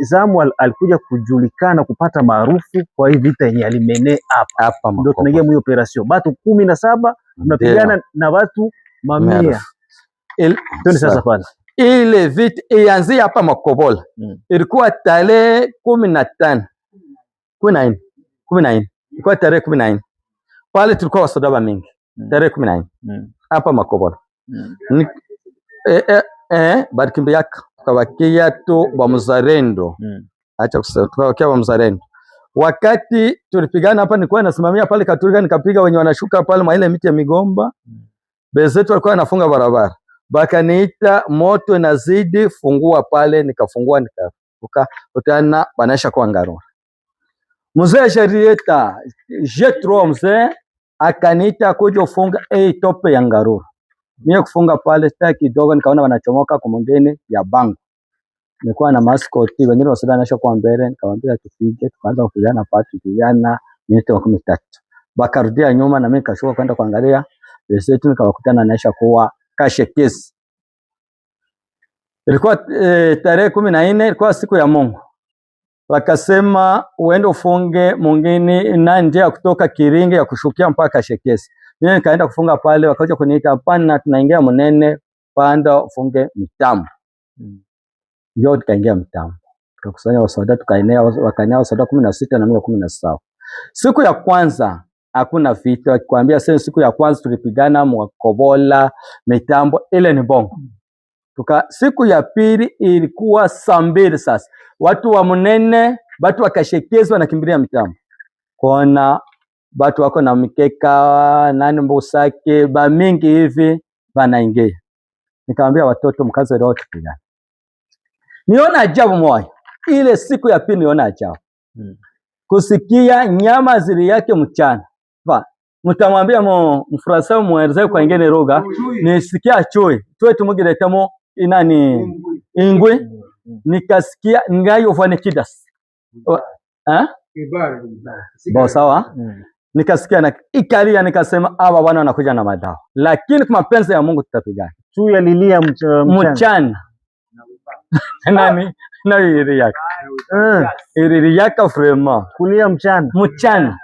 Samuel alikuja kujulikana kupata maarufu kwa hii vita yenye alimene hapa. Ndio tunaingia mu operation. Batu 17 tunapigana na watu mamia. Twende sasa pale. Ile vita ianzia hapa Makobola. Ilikuwa tarehe 15. 14. Ilikuwa tarehe 14. Pale tulikuwa wasoda mingi. Tarehe 14. Hapa Makobola. Barikimbiaka tukabakia tu ba mzalendo. Acha kusema tukabakia ba mzalendo. Wakati tulipigana hapa nilikuwa nasimamia pale Katolika, nikapiga wenye wanashuka pale mwa ile miti ya migomba. Bezetu walikuwa wanafunga barabara. Bakaniita moto inazidi, fungua pale, nikafungua nikavuka. Utana banaisha kwa Ngarura. Mzee Sharieta, Jetro mzee akaniita kuja ufunga tope ya Ngarura. Mimi kufunga pale sasa kidogo nikaona wanachomoka kwa mwingine ya bangu. Nilikuwa na maskoti, wengine wasada nasha kwa mbele, nikamwambia tupige, tukaanza kupigana pati kupigana minute 13. Bakarudia nyuma na mimi nikashuka kwenda kuangalia. Bezetu nikawakutana naisha kwa Kashekezi. Ilikuwa tarehe 14, ilikuwa siku ya Mungu. Wakasema uende ufunge mwingine na njia kutoka Kiringe ya kushukia mpaka Kashekezi. Mimi nikaenda kufunga pale, wakaja kuniita hapana, tunaingia Munene, panda ufunge Mitambo. Ndio tukaingia Mitambo. Tukakusanya wasoda wakaenea wasoda 16 na mimi 17. Siku ya kwanza hakuna vita, wakikwambia sasa siku ya kwanza tulipigana Mwakobola, Mitambo, ile ni bongo. Siku ya pili ilikuwa saa 2 sasa. Watu wa Munene, watu wakashekezwa wanakimbilia Mitambo. Kuona watu wako na mikeka, nani mbusake, ba mingi hivi wanaingia. Nikamwambia watoto mkaze leo tupigane. Niona ajabu moja. Ile siku ya pili niona ajabu. Kusikia nyama zili yake mchana. Mtamwambia mfrasa mueleze kwa ingene roga, nisikia choe tumugiretamo inani ingwe, nikasikia ngayo fane kidas. Bo sawa? Nikasikia na ikalia, nikasema hawa bwana wanakuja na madawa. Lakini kwa mapenzi ya Mungu tutapigana. Tu yalilia mchana. Nani? Na iriaka. Iriaka vraiment. Kulia mchana. Mchana.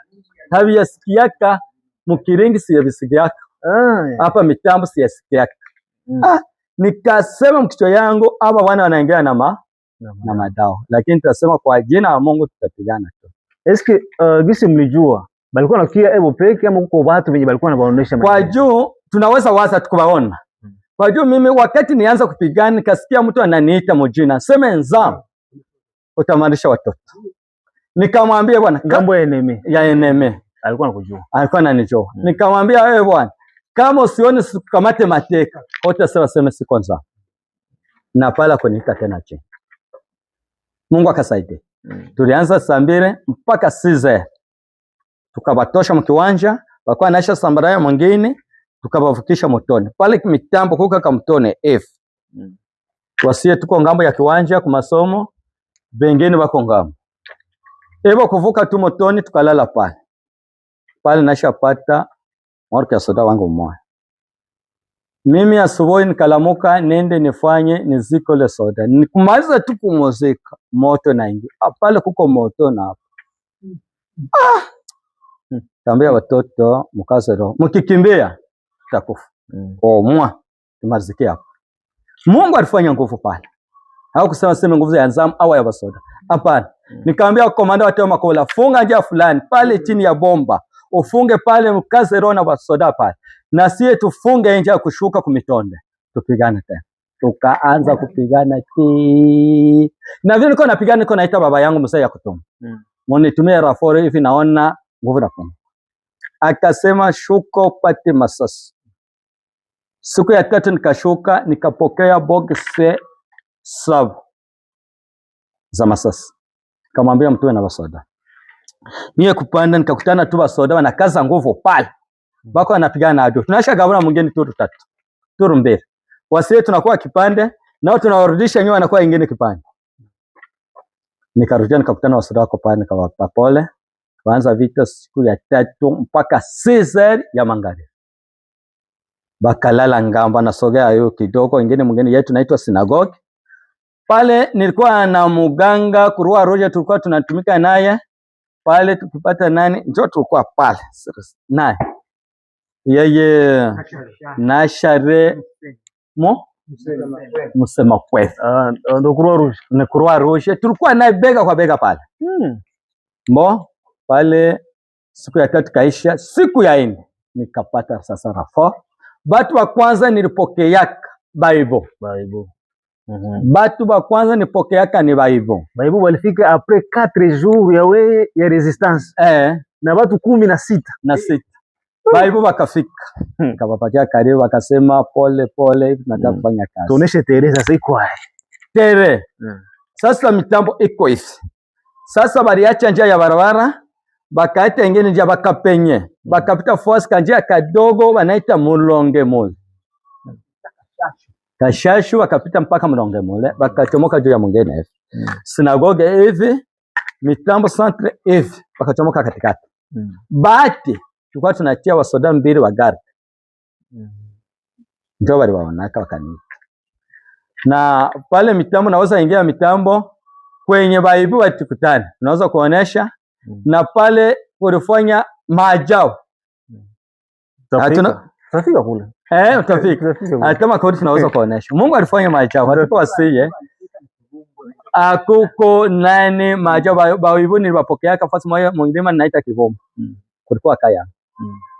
Habi yasikiaka Mukiringi siya bisikiaka. Hapa Mitambo siya sikiaka. Nikasema mkichwa yangu hapa wana wanaingia na madawa. Lakini tutasema kwa jina la Mungu tutapigana tu. Eske gisi mlijua balikuwa nakia ebo peke ama kuko watu wenye balikuwa wanabaonesha kwa juu tunaweza waza tukubaona. Kwa juu mimi wakati nianza kupigana nikasikia mtu ananiita mjina, sema nzamu utamarisha watoto. Nikamwambia bwana ngambo ya eneme alikuwa anakujua. Alikuwa ananijua. Nikamwambia wewe bwana kama usione sikamate mateka, utasema sema siko nzamu. Na pala kuniita tena chini. Mungu akasaidia. Tulianza saa 2 mpaka 6. Tukabatosha mkiwanja, wakawa naisha sambaraya mwingine, tukabavukisha motoni. Pale Mitambo kuka kamtone F. Wasie tuko ngambo ya kiwanja kwa masomo, bengine wako ngambo. Ebo kuvuka tu motoni tukalala pale. Pale naisha pata mwarka soda wangu mmoja. Mimi asubuhi nikalamuka nende nifanye niziko le soda. Nikumaliza tu kumuzika moto na ingi. Pale kuko moto na hapo. Tambia watoto mkaze roho. Mkikimbia tutakufa. Tumalizike hapo. Mungu alifanya nguvu pale. Hakusema sema nguvu ya nzamu au ya basoda. Hapana. Nikamwambia komanda wa Makobola funga njia fulani pale chini ya bomba. Ufunge pale mkaze roho na basoda pale. Na siye tufunge njia kushuka kumitonde. Tupigane tena. Tukaanza kupigana na vile niko napigana niko naita baba yangu mzee ya kutumba. Monitumia raforo hivi naona nguvu na funga. Akasema shuko pate masasi. Siku ya 3 nikashuka nikapokea box 7 za masasi. Kamwambia mtuwe na basoda. Mie kupanda nikakutana tu basoda wanakaza nguvu pale. Bako wanapigana na adui. Tunasha gabana mwingine turu 3. Turu 2. Wasie tunakuwa kipande nao tunawarudisha nyuma na kwa ingine kipande. Nikarudia nikakutana wasoda wako pale nikawapa pole. Kuanza vita siku ya 3 mpaka 6 ya magharibi. Bakalala ngamba na sogea hiyo kidogo ingine mwingine yetu naitwa sinagogi. Pale nilikuwa na muganga Kurua Roja, tulikuwa tunatumika naye pale. Tukipata nani njoo tulikuwa pale naye yeye Nashare Musema Kwezi ndo Kurua Roja na Kurua Roja, tulikuwa naye bega kwa bega pale. Mbo pale siku ya 3 kaisha, siku ya 4 nikapata sasa rafo. Batu wa kwanza nilipokeaka Bible. Batu wa kwanza nilipokeaka ni Bible walifika après 4 jours ya resistance na batu 16 na 6 Bible wakafika. Kawapatia karibu, wakasema pole pole tunataka kufanya kazi. Tuoneshe tere sasa iko hai. Tere. Sasa mitambo iko hivi. Sasa baliacha njia ya barabara, bakaita ingine njia bakapenye. Bakapita force kanjia kadogo wanaita Mulonge Mole. Kashashu wakapita mpaka Mulonge Mole, bakachomoka juu ya mwingine hivi. Sinagoge hivi, mitambo centre hivi, bakachomoka katikati. Bahati tulikuwa tunatia wasoda 2 wa guard. Ndio wale waonaka wakani. Na pale mitambo naweza ingia mitambo kwenye Bible watukutane. Tunaweza kuonesha na pale ulifanya maajabu. Tutafika kule. Utafika. Kama kodi tunaweza kuonesha. Mungu alifanya maajabu. Hatuko wasiye. Akuko nani maajabu Bible nilipokea kafasi moja mwingine naita Kivomo. Kulikuwa kaya.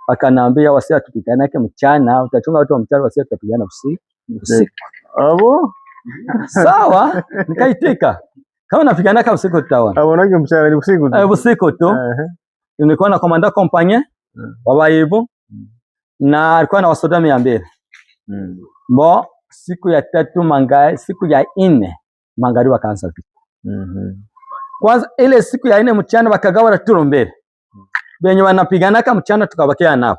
Akanaambia wasia tupiganake mchana, utachunga watu wa mchana, wasia tutapigana usiku. Abo? Sawa, nikaitika. Kama napiganaka usiku tutaona. Abo nake mchana ni usiku tu. Usiku tu. Nilikuwa na komanda kompanye wa Bible na alikuwa na wasoda 200. Bo siku ya 3 mangai, siku ya 4 mangari wakaanza vita. Kwanza ile siku ya 4 mchana wakagawa na turo mbele. Benye wanapiganaka mchana tukabakia nao.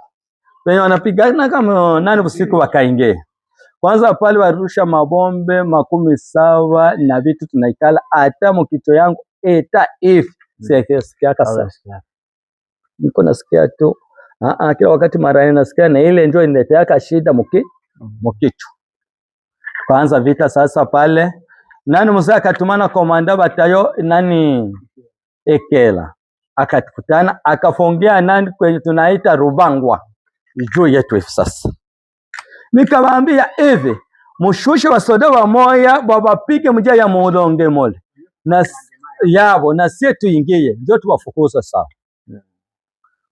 Benye wanapiganaka nani usiku wakaingia. Kwanza pale warusha mabombe 17 na vitu tunaikala hata mkicho yangu eta if sikia kasa. Niko nasikia tu kila wakati mara nasikia na ile ndio inaletea shida mkicho. Kwanza vita sasa pale nani mzee akatumana komanda batayo nani Ekela akatukutana akafongia nani kwenye tunaita Rubangwa juu yetu hivi sasa. Nikamwambia hivi mushushe wasoda wa moya babapige mjia ya Mulonge Mole na yabo na sie tuingie ndio tuwafukuza sawa.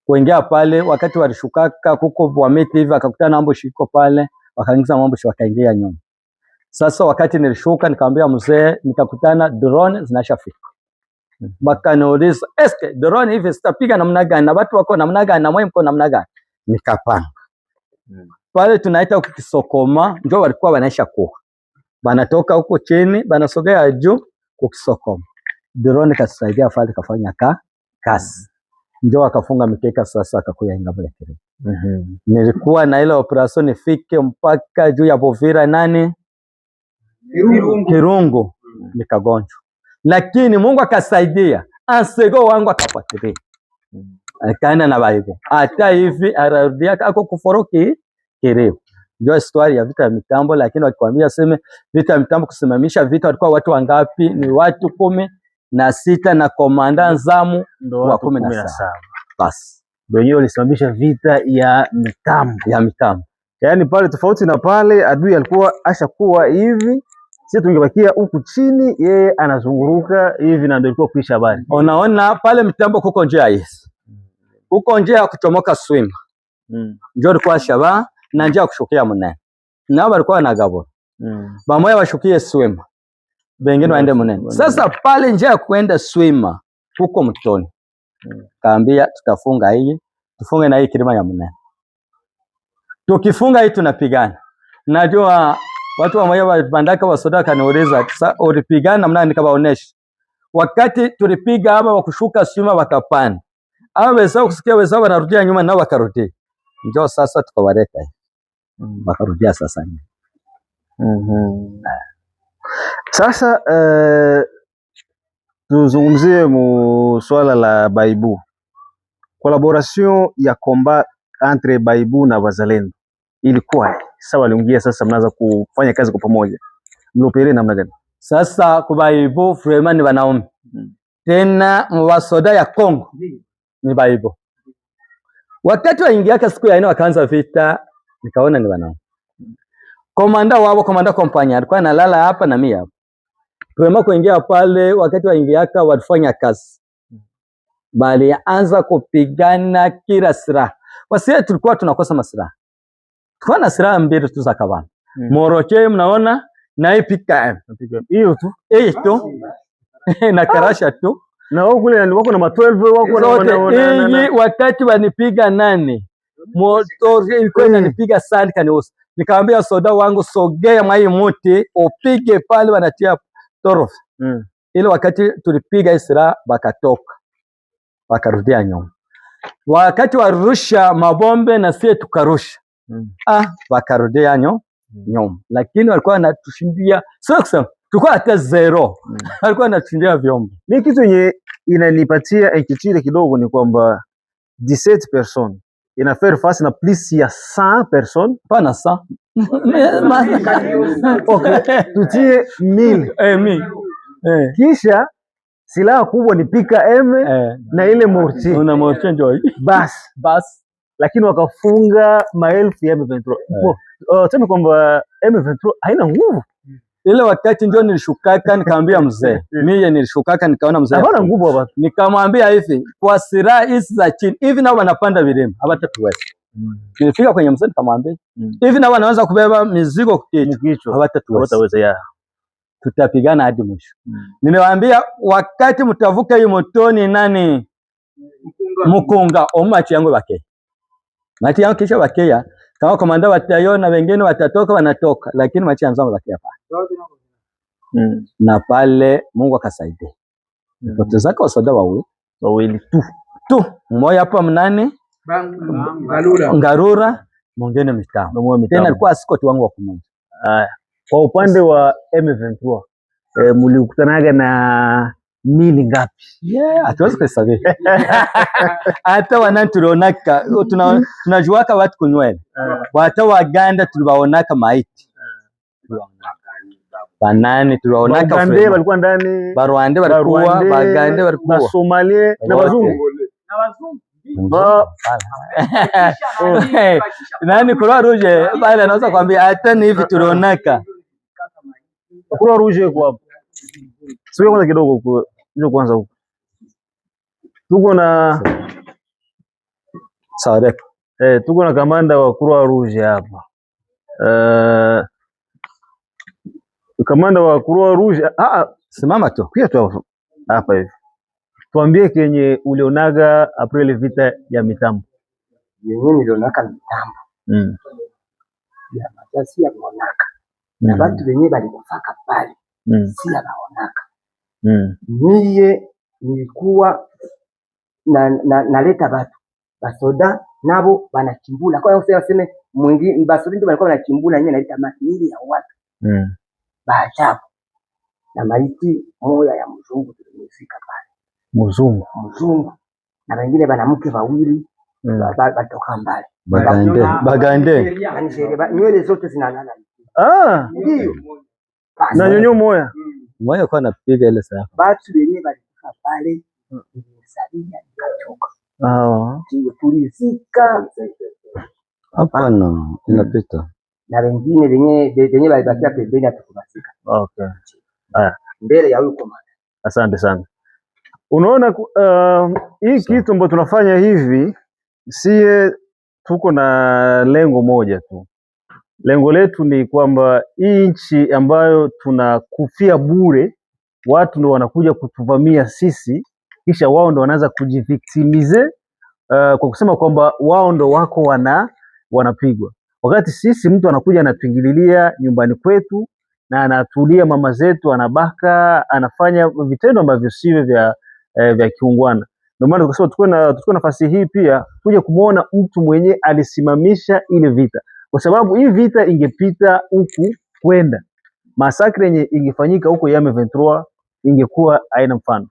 Kuingia pale wakati walishukaka kuko bwa miti hivi akakutana ambushi iko pale, wakaingiza ambushi wakaingia nyuma. Sasa wakati nilishuka nikamwambia mzee, nikakutana drone zinashafika. Bakaniuliza eske drone hivi zitapiga namna gani na watu wako namna gani na mwe mko namna gani? Nikapanga. Pale tunaita kukisokoma, ndio walikuwa wanaisha kuwa. Banatoka huko chini, banasogea juu kukisokoma. Drone kasaidia pale kafanya kazi. Ndio wakafunga mikeka sasa akakuya Ingabule Kiriri. Nilikuwa na ile operation nifike mpaka juu ya Bovira nani? Kirungu. Nikagonjwa. Lakini Mungu akasaidia. Ansego wangu akafuatilia. Akaenda na Bible. Hata hivi ararudia ako kuforoki Kiriri. Ndio story ya vita ya mitambo, lakini wakikwambia sema vita ya mitambo kusimamisha vita walikuwa watu wangapi? Ni watu 16 na komanda Nzamu wa 17. Basi ndio walisimamisha vita ya mitambo. Yaani pale tofauti na pale adui alikuwa ashakuwa hivi, sisi tungebakia huku chini, yeye anazunguruka hivi na ndio ilikuwa kuisha habari. Unaona pale mitambo kuko njia hizi. Huko njia ya kuchomoka swim. Ndio ilikuwa shaba na njia ya kushukia Munene. Na walikuwa na gabo. Bamoya washukie swim. Bengine waende Munene. Sasa pale njia ya kuenda swima huko mtoni. Kaambia tutafunga hii, tufunge na hii kilima ya Munene. Tukifunga hii tunapigana. Najua watu wa moyo bandaka wasoda kaniuliza sasa ulipigana namna nikabaonesha. Wakati tulipiga hapa wakushuka swima wakapanda. Wezao kusikia wezao wanarudia nyuma nao wakarudia. Njoo sasa tukawareka. Wakarudia sasa. Sasa tuzungumzie mu swala la Baibu. Collaboration ya combat entre Baibu na Wazalendo ilikuwa sawa, waliingia sasa mnaanza kufanya kazi kwa pamoja. Mlopele namna gani? Sasa kubaibu Freeman ni wanaume. Tena mwasoda ya Kongo ni baibu. Wakati waingiaka siku ya 4 wakaanza vita, nikaona ni wanaume. Komanda wao, komanda kompanya alikuwa analala hapa na mimi hapa. Tuema kuingia pale, wakati waingiaka walifanya kazi. Bali anza kupigana kila silaha. Wasie tulikuwa tunakosa masiraha. Tulikuwa na silaha mbili tu za kabana. Moroche mnaona na PKM. Hiyo tu. Na karasha tu. Na wao kule wako na 12 wako na wakati wanipiga nani? Moto ilikuwa inanipiga sana kaniosa. Nikamwambia soda wangu sogea mwa hii muti upige pale wanatia torof. Ile wakati tulipiga Isra bakatoka. Wakarudia nyuma. Wakati warusha mabombe na sisi tukarusha. Wakarudia nyuma. Lakini walikuwa wanatushindia sasa tulikuwa hata 0. Walikuwa wanatushindia vyombo. Mimi kitu yenye inanipatia inquiétude kidogo ni kwamba 17 personnes ina faire face na plus ya 100 personnes. Pas na 100. Okay, tutie 1000. Kisha silaha kubwa ni PKM na ile mortier. Una mortier ndio. Bas. Lakini wakafunga maelfu ya M23. Tuseme kwamba M23 haina nguvu. Ile wakati ndio nilishukaka nikamwambia mzee. Mimi nilishukaka nikaona mzee. Hawana nguvu hapa. Nikamwambia hivi, kwa silaha hizi za chini, hivi nao wanapanda vilima, hawatatuweza. Nilifika kwenye mzee nikamwambia, hivi nao wanaweza kubeba mizigo kichwa, hawatatuweza. Tutapigana hadi mwisho. Nimewaambia wakati mtavuka hiyo motoni nani? Mukunga omachi yangu bake. Machi yangu kisha bakeya. Kama komanda wataiona wengine watatoka wanatoka, lakini machi yangu bakeya pale. Na pale Mungu akasaidia. Potezaka wasoda wawili tu. Mmoja hapa mnane Ngarura, mwingine Mitambo. Tena alikuwa askoti wangu wa kumoja. Kwa upande wa M23 mlikutanaga na mili ngapi? Hatuwezi kuhesabia. Hata wanani tulionaka tunajuaka watu kunywele. Hata Waganda tuliwaonaka maiti. Banani tuliwaonaka Waganda walikuwa ndani, Barwande walikuwa, Baganda walikuwa, Somalia na wazungu. Nani Croix Rouge bale anaweza kuambia hata ni hivi tulionaka. Croix Rouge kwa hapo. Sio kwanza kidogo huko. Ndio kwanza huko. Tuko na Sawa. Tuko na kamanda wa Croix Rouge hapa. Kamanda wa Croix Rouge, simama tu. Pia tu hapa hivi. Tuambie kenye ulionaga April vita ya Mitambo. Yenyewe nilionaka Mitambo. Ya matasi ya monaka. Na watu wenyewe balikufaka pale. Si ya naonaka. Niye nilikuwa naleta watu. Basoda nabo banachimbula. Kwa hiyo useme mwingine basoda ndio walikuwa wanachimbula yenyewe naleta mahili ya watu. Baajabu. Na maiti moya ya mzungu tulimefika pale. Mzungu. Na wengine banamke wawili batoka mbali. Bagande. Nywele zote zinalala. Ndio. Na nyonyo moya. Moya kwa napiga ile saa. Batu wenyewe balifika pale. Nilisabia nikachoka. Ndio tulifika. Hapana, inapita. Na wengine wenyewe walibakia pembeni atukubasika. Okay. Mbele ya huyo komanda. Asante sana. Unaona hii kitu ambacho tunafanya hivi sie tuko na lengo moja tu. Lengo letu ni kwamba hii nchi ambayo tunakufia bure, watu ndio wanakuja kutuvamia sisi, kisha wao ndio wanaanza kujiviktimize kwa kusema kwamba wao ndio wako wanapigwa. Wakati sisi mtu anakuja anatuingililia nyumbani kwetu na anatulia mama zetu, anabaka, anafanya vitendo ambavyo sivyo vya kiungwana. Ndio maana tukasema tukue nafasi hii pia kuja kumuona mtu mwenye alisimamisha ile vita. Kwa sababu hii vita ingepita huku kwenda, masakre yenye ingefanyika huko ya M23 ingekuwa haina mfano.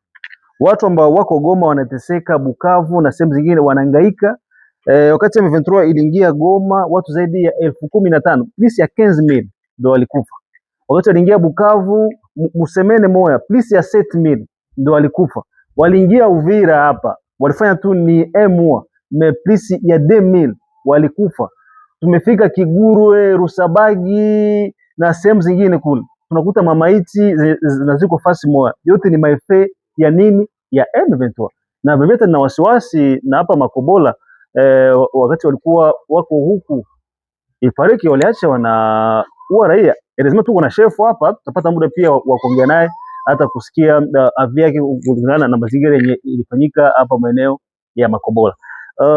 Watu ambao wako Goma wanateseka, Bukavu na sehemu zingine wanahangaika. Wakati M23 iliingia Goma, watu zaidi ya 15,000 plus ya 15,000 ndio walikufa. Wakati waliingia Bukavu, musemene moya plus ya 7000 ndio walikufa. Waliingia Uvira hapa walifanya tu ni emwa me plus ya 2000 walikufa. Tumefika Kigurwe, Rusabagi na sehemu zingine kule, tunakuta mamaiti zinaziko fasi moja. Yote ni maefe ya nini? Ya M23. Na viveta na wasiwasi na hapa Makobola wakati walikuwa wako huku ifariki, waliacha wanaua raia. Lazima tuko na chef hapa, tutapata muda pia wa kuongea naye hata kusikia avia yake kulingana na mazingira yenye ilifanyika hapa maeneo ya Makobola.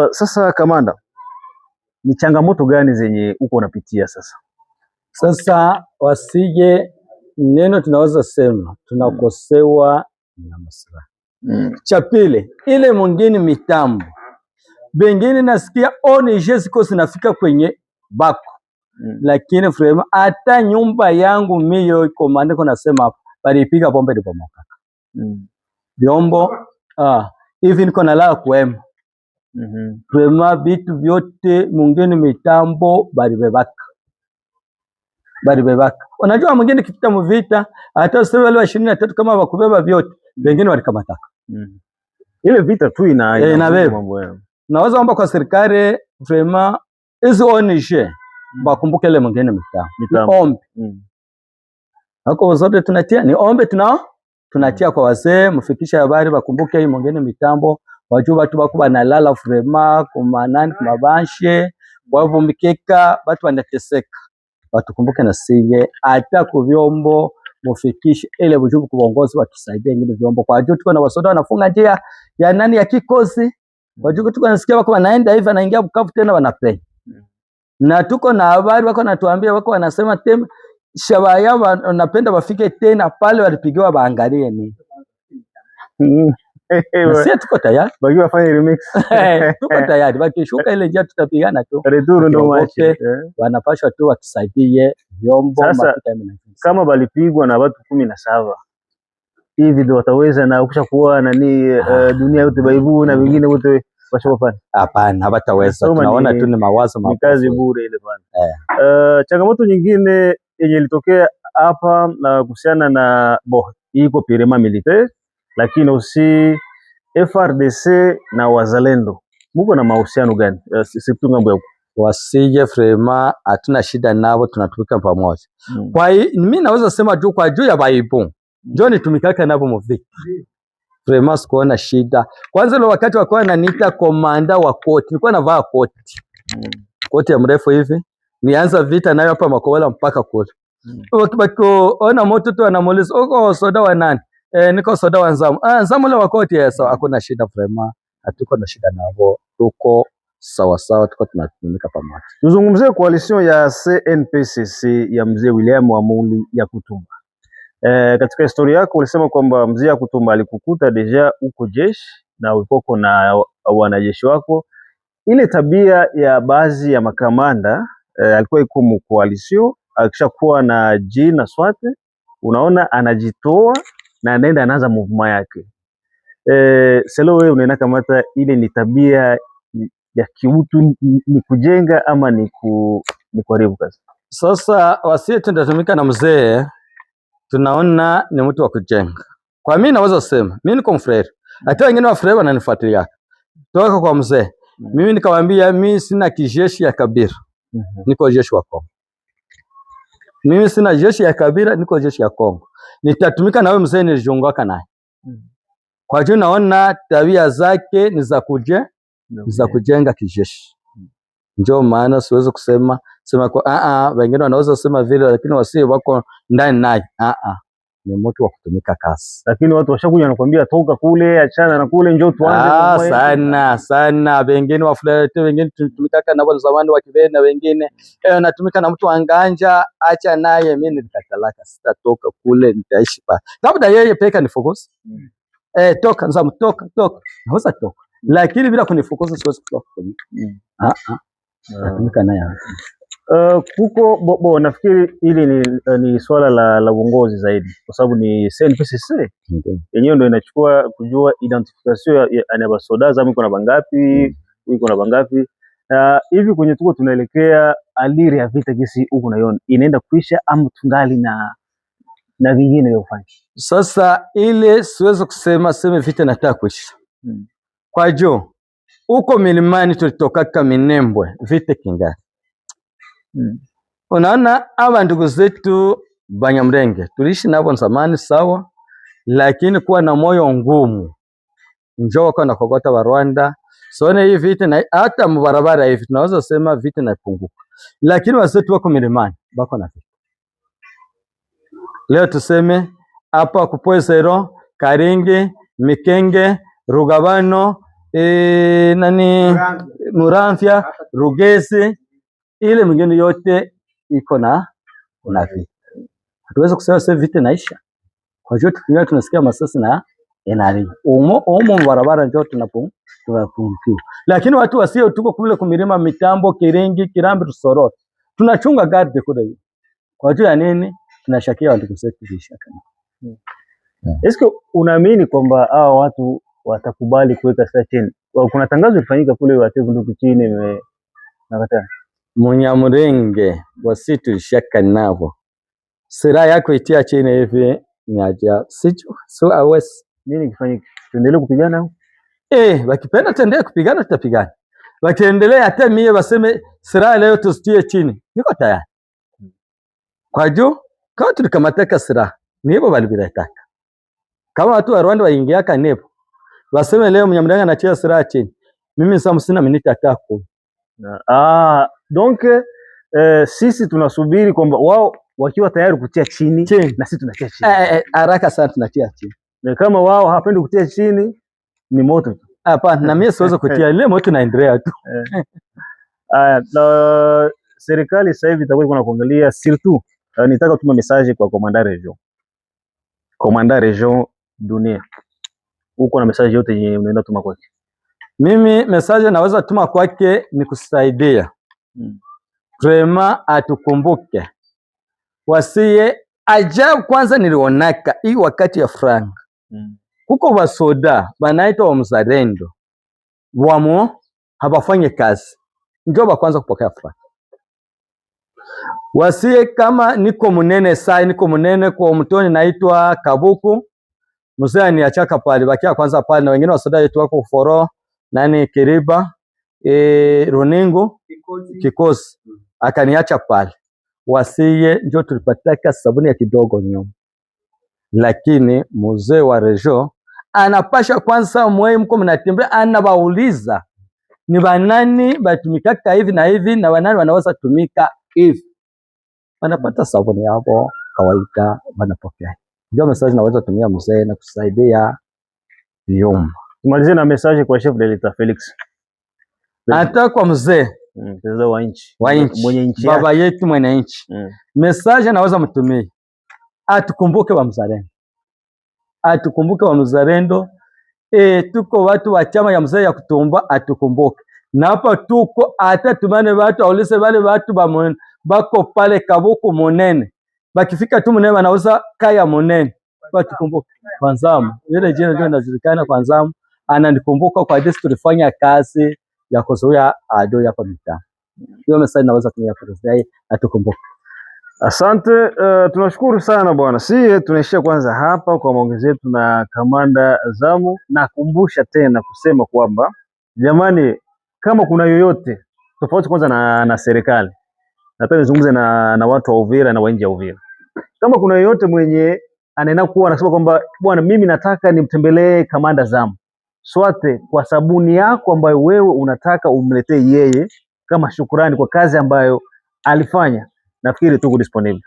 Sasa kamanda, ni changamoto gani zenye uko unapitia sasa? Sasa wasije neno tunaweza sema tunakosewa na maslahi. Cha pili, ile mwingine mitambo bengine nasikia ONG ziko zinafika kwenye bako lakini frema hata nyumba yangu mio iko maandiko nasema hapa balipiga bombe ndipo mwaka vyombo hivi niko nalala kwema frema vitu vyote mwingine mitambo balibebaka. Unajua mwingine kipita mvita hata useme wale wa 23 kama wakubeba vyote wengine walikamataka. Ile vita tu ina mambo yao. Naweza omba kwa serikali vraiment hizo ONG bakumbuke ile mwingine mitambo. Ombe. Hako zote tunatia ni ombe tunatia kwa wazee mfikisha habari bakumbuke hii mwingine mitambo wajua watu bako banalala vraiment kuma nani kuma banshe wao mikeka watu wanateseka. Watukumbuke na siye hata ku vyombo mufikishe ile bujuku kuongozi watusaidia ingine vyombo kwa ajili tuko na wasoda wanafunga njia ya nani ya kikosi wajuku tuko nasikia wako wanaenda hivi anaingia Bukavu tena wanapenya na tuko na habari wako natuambia wako wanasema tena shabaya wanapenda wafike tena pale walipigiwa baangalie ni sisi tuko tayari baki wafanye remix tuko tayari wakishuka ile njia tutapigana tu return ndo machi wanapashwa tu watusaidie vyombo kama balipigwa na watu 17 hivi ndio wataweza na ukisha kuwa nani dunia yote baibu na wengine wote washopana? Hapana, hawataweza. Tunaona tu ni mawazo ni kazi bure ile bwana. Changamoto nyingine yenye ilitokea hapa na kuhusiana na iko pirema militaire lakini usi FRDC na wazalendo muko na mahusiano gani? Situ ngambo ya wasije frema hatuna shida nao, tunatumika pamoja. Kwa hiyo mimi naweza sema juu kwa juu ya Baibu njoo nitumikake nabo muviki frema, sikuona shida. Kwanza ile wakati wakawa wananiita komanda wa koti, nilikuwa navaa koti koti ya mrefu hivi, nianza vita nayo hapa Makobola mpaka kule. Wakibako ona moto tu anamuuliza uko soda wa nani? Niko soda wa Nzamu. Nzamu ile wakoti ya sawa, hakuna shida frema, hatuko na shida nao, tuko sawa sawa, tuko tunatumika pamoja. Tuzungumzie coalition ya CNPSC ya mzee William Wamuli ya Kutumba. Katika historia yako ulisema kwamba mzee ya Kutumba alikukuta deja uko jeshi na ulikuwa na wanajeshi wako. Ile tabia ya baadhi ya makamanda alikuwa iko mu coalition, akishakuwa na jina swate, unaona anajitoa na anaenda anaanza movement yake. Selo wewe unaona kamata ile ni tabia ya kiutu, ni kujenga ama ni kuharibu kazi? Sasa wasie tunatumika na mzee, tunaona ni mtu wa kujenga. Kwa mimi naweza sema mimi niko mfrere, hata wengine wa frere wananifuatilia toka kwa mzee. Mimi nikamwambia mimi sina kijeshi ya Kabila, niko jeshi wa Kongo. Mimi sina jeshi ya Kabila, niko jeshi ya Kongo. Nitatumika na wewe mzee, nilijiunga naye. Kwa hiyo naona tabia zake ni za kujenga kijeshi. Ndio maana siwezi kusema kwa wengine wanaweza kusema vile, lakini wasije wako ndani naye. Ni mtu wa kutumika kazi. Lakini watu washakuja nakwambia toka kule, achana na kule, njoo tuanze. Sana wengine wafulete, wengine tunatumika na wale zamani wa Kibena, wengine natumika na mtu anganja, acha naye. Mimi nikatalaka, sitatoka kule, nitaishi pa labda yeye peka nifukuze. Toka Nzamu, toka naweza toka, lakini bila kunifukuza siwezi kutoka. Natumika naye. Kuko nafikiri ili ni swala la uongozi zaidi, kwa sababu ni CNPSC yenyewe ndio inachukua kujua identification ya basoda zamu iko na bangapi, iko na bangapi. Hivi kwenye tuko tunaelekea aliri ya vita gisi huko naiona inaenda kuisha ama tungali na vingine vya kufanya. Sasa ile siwezi kusema vita nataka kuisha. Kwa juu uko milimani tulitoka Minembwe vita kingali. Unaona aba ndugu zetu Banyamulenge tuliishi nabo zamani sawa, lakini kuwa na moyo ngumu njoo wako na kogota wa Rwanda. Sone hii vita na hata mbarabara hivi tunaweza sema vita inapunguka, lakini wasetu wako milimani bako na vita. Leo tuseme hapa Kupoesero, Karingi, Mikenge, Rugabano, Muramvya, Rugezi, ile mwingine yote iko na vita. Hatuwezi kusema sasa vita inaisha. Kwa hiyo tukiwa tunasikia masasi na enari. Umo barabara ndio tunapungukiwa. Lakini watu wasio tuko kule kumilima Mitambo, Kiringi, Kirambi, Rusororo. Tunachunga garde kule hiyo. Kwa hiyo ya nini? Tunashakia watu kusetu vishaka. Eske unaamini kwamba hao watu watakubali kuweka silaha chini? Kuna tangazo lifanyika kule watu bunduki chini nakataa. Munyamulenge wasitu shaka navo. Silaha yako itia chini hivi ngaja sicho so awes nini kifanyike? Tuendelee kupigana? Wakipenda tuendelee kupigana tutapigana. Wakiendelea hata mie waseme silaha leo tusitie chini. Niko tayari. Kwa juu kama tulikamataka silaha nibo balibirataka. Kama watu wa Rwanda waingiaka nepo waseme leo Munyamulenge anatia silaha chini. Mimi sina minute atako. Donc sisi tunasubiri kwamba wao wakiwa tayari kutia chini na sisi tunatia chini. Haraka sana tunatia chini. Kama wao hapendi kutia chini ni moto tu. Hapana, na mimi siwezi kutia ile moto naendelea tu. Na serikali sasa hivi itakuwa kuangalia surtout nitaka kutuma message kwa commandant region. Commandant region dunia. Uko na message yote yenye unaenda tuma kwake? Mimi message naweza tuma kwake ni kusaidia. Prema atukumbuke. Wasiye ajabu kwanza nilionaka hii wakati ya franga. Kuko basoda banaitwa wa mzalendo. Wamo habafanye kazi. Ndio ba kwanza kupokea franga. Wasiye kama niko munene sai niko munene kwa mtoni naitwa Kabuku. Mzee ni achaka pale bakia kwanza pale na wengine wasoda yetu wako Foro Kiriba Runingo Kikosi akaniacha pale. Wasiye ndio tulipataka sabuni ya kidogo nyuma. Lakini mzee wa region anapasha kwanza mwe mko mnatembea anabauliza ni banani batumikaka hivi na hivi na wanani wanaweza tumika hivi. Wanapata sabuni hapo kawaida wanapokea. Ndio message naweza tumia mzee na kusaidia vyombo. Tumalizie na message kwa chef de l'etat Felix. Hata kwa mzee wa nchi. Mwenye nchi. Baba yetu mwenye nchi. Message naweza mtumie. Atukumbuke wa mzalendo. Atukumbuke wa mzalendo. Tuko watu wa chama ya mzee ya kutumba atukumbuke. Na hapa tuko hata tumane watu aulise wale watu bako pale Kabuku Munene. Bakifika tu Munene wanauza kaya Munene. Watukumbuke. Kwanzamu. Ile jina ndio inajulikana Kwanzamu. Ananikumbuka kwa jinsi tulifanya kazi ya kuzuia adui hapa mtaa. Hiyo message naweza tumia kwa atukumbuke. Asante, tunashukuru sana bwana. Tunaishia kwanza hapa kwa maongezi yetu na Kamanda Zamu. Nakumbusha tena kusema kwamba jamani, kama kuna yoyote tofauti kwanza na serikali, nataka nizungumze na watu wa Uvira na nje ya Uvira. Kama kuna yoyote mwenye anaenda kuwa anasema kwamba bwana, mimi nataka nimtembelee Kamanda Zamu, swate kwa sabuni yako ambayo wewe unataka umletee yeye kama shukrani kwa kazi ambayo alifanya, nafikiri tuko disponible.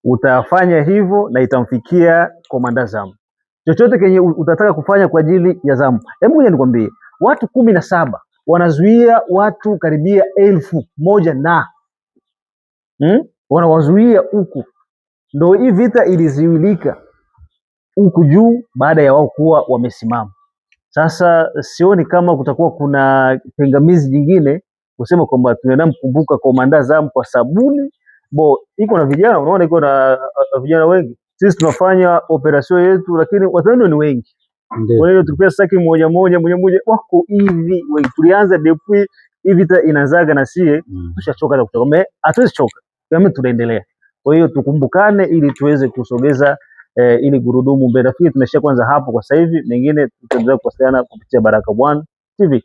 Utafanya hivyo na itamfikia Komanda Zamu. Chochote kenye utataka kufanya kwa ajili ya Zamu. Hebu ngoja nikwambie, watu 17 wanazuia watu karibia 1000 na wanawazuia huku. Ndio hii vita iliziwilika huku juu baada ya wao kuwa wamesimama. Sasa sioni kama kutakuwa kuna pingamizi jingine kusema kwamba tunaenda mkumbuka Komanda Zamu kwa sabuni. Iko na vijana, unaona iko na vijana wengi. Sisi tunafanya operation yetu lakini wazalendo ni wengi. Kwa hiyo tulipia saki moja wako hivi wengi. Tulianza depuis hivi vita inazaga na sie tushachoka na kutoka. Hatuwezi choka. Kama tunaendelea. Kwa hiyo tukumbukane ili tuweze kusogeza ili gurudumu mbele. Nafikiri tumeshia kwanza hapo kwa sasa hivi, mengine tutaendelea kuwasiliana kupitia Baraka1 TV.